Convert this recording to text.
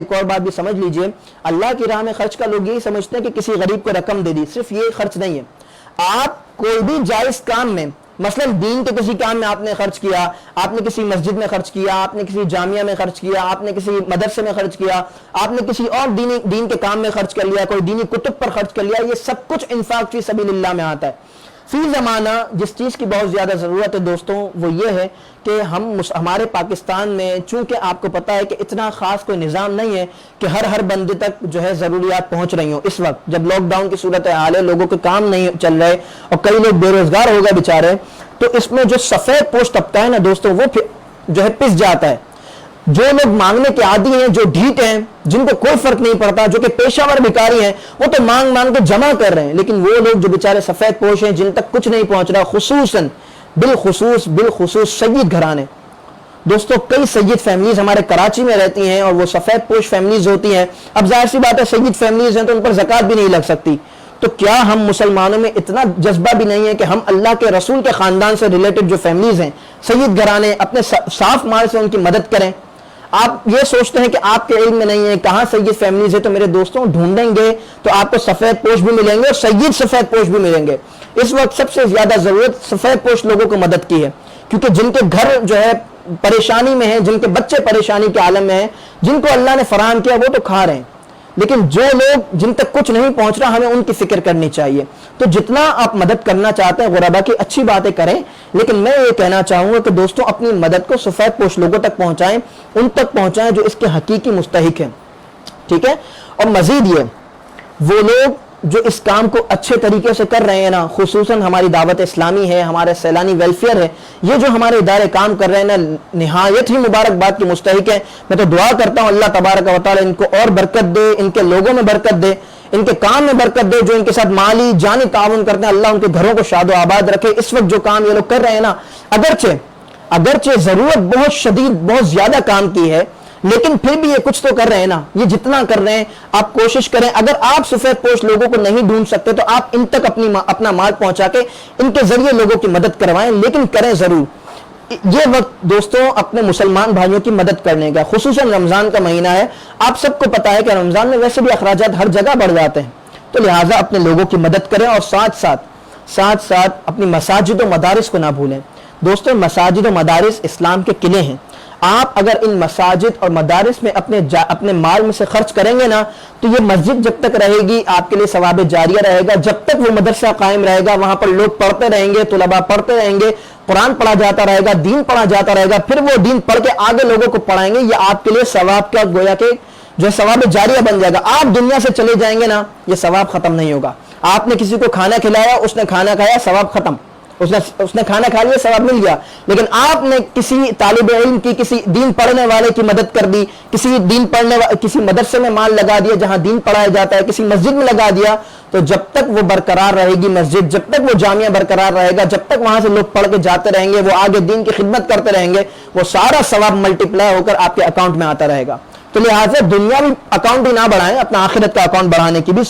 ایک اور بات بھی سمجھ لیجئے، اللہ کی راہ میں خرچ کا لوگ یہی سمجھتے ہیں کہ کسی غریب کو رقم دے دی، صرف یہ خرچ نہیں ہے۔ آپ کوئی بھی جائز کام میں، مثلا دین کے کسی کام میں آپ نے خرچ کیا، آپ نے کسی مسجد میں خرچ کیا، آپ نے کسی جامعہ میں خرچ کیا، آپ نے کسی مدرسے میں خرچ کیا، آپ نے کسی اور دین کے کام میں خرچ کر لیا، کوئی دینی کتب پر خرچ کر لیا، یہ سب کچھ انفاق فی سبیل اللہ میں آتا ہے۔ فی زمانہ جس چیز کی بہت زیادہ ضرورت ہے دوستوں وہ یہ ہے کہ ہمارے پاکستان میں، چونکہ آپ کو پتا ہے کہ اتنا خاص کوئی نظام نہیں ہے کہ ہر بندے تک جو ہے ضروریات پہنچ رہی ہوں۔ اس وقت جب لاک ڈاؤن کی صورتحال ہے، لوگوں کے کام نہیں چل رہے اور کئی لوگ بے روزگار ہو گئے بیچارے، تو اس میں جو سفید پوش طبقہ ہے نا دوستوں، وہ جو ہے پس جاتا ہے۔ جو لوگ مانگنے کے عادی ہیں، جو ڈھیٹ ہیں، جن کو کوئی فرق نہیں پڑتا، جو کہ پیشہ ور بھکاری ہیں، وہ تو مانگ کے جمع کر رہے ہیں، لیکن وہ لوگ جو بیچارے سفید پوش ہیں، جن تک کچھ نہیں پہنچ رہا، خصوصاً بالخصوص سید گھرانے۔ دوستو کئی سید فیملیز ہمارے کراچی میں رہتی ہیں اور وہ سفید پوش فیملیز ہوتی ہیں۔ اب ظاہر سی بات ہے سید فیملیز ہیں تو ان پر زکوٰۃ بھی نہیں لگ سکتی، تو کیا ہم مسلمانوں میں اتنا جذبہ بھی نہیں ہے کہ ہم اللہ کے رسول کے خاندان سے ریلیٹڈ جو فیملیز ہیں، سید گھرانے، اپنے صاف مال سے ان کی مدد کریں؟ آپ یہ سوچتے ہیں کہ آپ کے علم میں نہیں ہے کہاں سید فیملیز ہے، تو میرے دوستوں ڈھونڈیں گے تو آپ کو سفید پوش بھی ملیں گے اور سید سفید پوش بھی ملیں گے۔ اس وقت سب سے زیادہ ضرورت سفید پوش لوگوں کو مدد کی ہے، کیونکہ جن کے گھر جو ہے پریشانی میں ہیں، جن کے بچے پریشانی کے عالم میں ہیں، جن کو اللہ نے فراہم کیا وہ تو کھا رہے ہیں، لیکن جو لوگ جن تک کچھ نہیں پہنچ رہا ہمیں ان کی فکر کرنی چاہیے۔ تو جتنا آپ مدد کرنا چاہتے ہیں غربا کی اچھی باتیں کریں، لیکن میں یہ کہنا چاہوں گا کہ دوستوں اپنی مدد کو سفید پوش لوگوں تک پہنچائیں، ان تک پہنچائیں جو اس کے حقیقی مستحق ہیں، ٹھیک ہے؟ اور مزید یہ وہ لوگ جو اس کام کو اچھے طریقے سے کر رہے ہیں نا، خصوصاً ہماری دعوت اسلامی ہے، ہمارے سیلانی ویلفیئر ہے، یہ جو ہمارے ادارے کام کر رہے ہیں نا، نہایت ہی مبارکباد کے مستحق ہیں۔ میں تو دعا کرتا ہوں اللہ تبارک و تعالی ان کو اور برکت دے، ان کے لوگوں میں برکت دے، ان کے کام میں برکت دے، جو ان کے ساتھ مالی جانی تعاون کرتے ہیں، اللہ ان کے گھروں کو شاد و آباد رکھے۔ اس وقت جو کام یہ لوگ کر رہے ہیں نا، اگرچہ ضرورت بہت شدید، بہت زیادہ کام کی ہے، لیکن پھر بھی یہ کچھ تو کر رہے ہیں نا، یہ جتنا کر رہے ہیں آپ کوشش کریں۔ اگر آپ سفید پوش لوگوں کو نہیں ڈھونڈ سکتے تو آپ ان تک اپنا مال پہنچا کے ان کے ذریعے لوگوں کی مدد کروائیں، لیکن کریں ضرور۔ یہ وقت دوستوں اپنے مسلمان بھائیوں کی مدد کرنے کا، خصوصاً رمضان کا مہینہ ہے، آپ سب کو پتا ہے کہ رمضان میں ویسے بھی اخراجات ہر جگہ بڑھ جاتے ہیں، تو لہٰذا اپنے لوگوں کی مدد کریں اور ساتھ اپنی مساجد و مدارس کو نہ بھولیں۔ دوستوں مساجد و مدارس اسلام کے قلعے ہیں، آپ اگر ان مساجد اور مدارس میں اپنے مال میں سے خرچ کریں گے نا، تو یہ مسجد جب تک رہے گی آپ کے لیے ثواب جاریہ رہے گا، جب تک وہ مدرسہ قائم رہے گا، وہاں پر لوگ پڑھتے رہیں گے، طلباء پڑھتے رہیں گے، قرآن پڑھا جاتا رہے گا، دین پڑھا جاتا رہے گا، پھر وہ دین پڑھ کے آگے لوگوں کو پڑھائیں گے، یہ آپ کے لیے ثواب کا گویا کہ جو ہے ثواب جاریہ بن جائے گا۔ آپ دنیا سے چلے جائیں گے نا، یہ ثواب ختم نہیں ہوگا۔ آپ نے کسی کو کھانا کھلایا، اس نے کھانا کھایا، ثواب ختم، اس نے کھانا کھا لیا، ثواب مل گیا، لیکن آپ نے کسی طالب علم کی، کسی دین پڑھنے والے کی مدد کر دی، کسی مدرسے میں مال لگا دیا جہاں دین پڑھایا جاتا ہے، کسی مسجد میں لگا دیا، تو جب تک وہ برقرار رہے گی مسجد، جب تک وہ جامعہ برقرار رہے گا، جب تک وہاں سے لوگ پڑھ کے جاتے رہیں گے، وہ آگے دین کی خدمت کرتے رہیں گے، وہ سارا ثواب ملٹیپلائی ہو کر آپ کے اکاؤنٹ میں آتا رہے گا۔ تو لہٰذا دنیاوی اکاؤنٹ ہی نہ بڑھائیں، اپنا آخرت کا اکاؤنٹ بڑھانے کی بھی